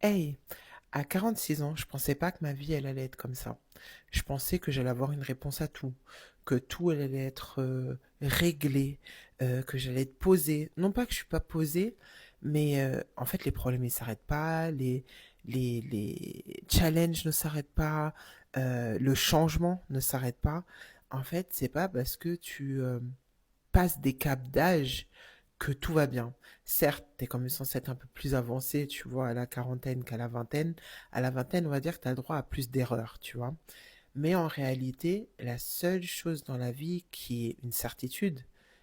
Hey, à 46 ans, je pensais pas que ma vie, elle allait être comme ça. Je pensais que j'allais avoir une réponse à tout, que tout elle allait être réglé, que j'allais être posée. Non pas que je suis pas posée, mais en fait, les problèmes, ils s'arrêtent pas, les challenges ne s'arrêtent pas, le changement ne s'arrête pas. En fait, c'est pas parce que tu passes des caps d'âge que tout va bien. Certes, t'es quand même censé être un peu plus avancé, tu vois, à la quarantaine qu'à la vingtaine. À la vingtaine, on va dire que t'as le droit à plus d'erreurs, tu vois. Mais en réalité, la seule chose dans la vie qui est une certitude,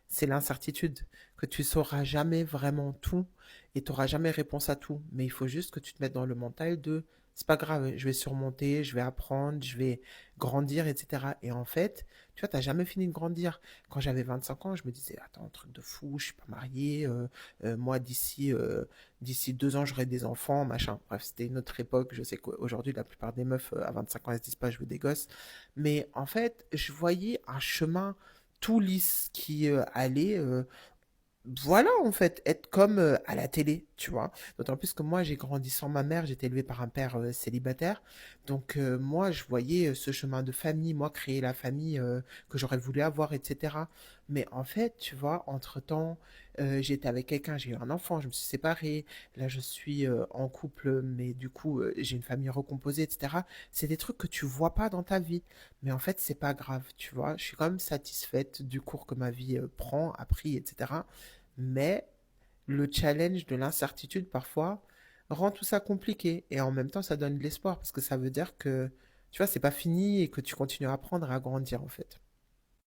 c'est l'incertitude. Que tu sauras jamais vraiment tout et tu n'auras jamais réponse à tout. Mais il faut juste que tu te mettes dans le mental de c'est pas grave, je vais surmonter, je vais apprendre, je vais grandir, etc. Et en fait, tu vois, t'as jamais fini de grandir. Quand j'avais 25 ans, je me disais, attends, un truc de fou, je suis pas marié, moi d'ici 2 ans, j'aurai des enfants, machin. Bref, c'était une autre époque. Je sais qu'aujourd'hui, la plupart des meufs à 25 ans, elles se disent pas, je veux des gosses. Mais en fait, je voyais un chemin tout lisse qui allait voilà, en fait, être comme à la télé, tu vois. D'autant plus que moi, j'ai grandi sans ma mère, j'ai été élevé par un père célibataire. Donc, moi, je voyais ce chemin de famille, moi, créer la famille que j'aurais voulu avoir, etc. Mais en fait, tu vois, entre-temps, j'étais avec quelqu'un, j'ai eu un enfant, je me suis séparée. Là, je suis en couple, mais du coup, j'ai une famille recomposée, etc. C'est des trucs que tu vois pas dans ta vie. Mais en fait, c'est pas grave, tu vois. Je suis quand même satisfaite du cours que ma vie prend, a pris, etc. Mais le challenge de l'incertitude, parfois, rend tout ça compliqué. Et en même temps, ça donne de l'espoir parce que ça veut dire que, tu vois, c'est pas fini et que tu continues à apprendre et à grandir, en fait.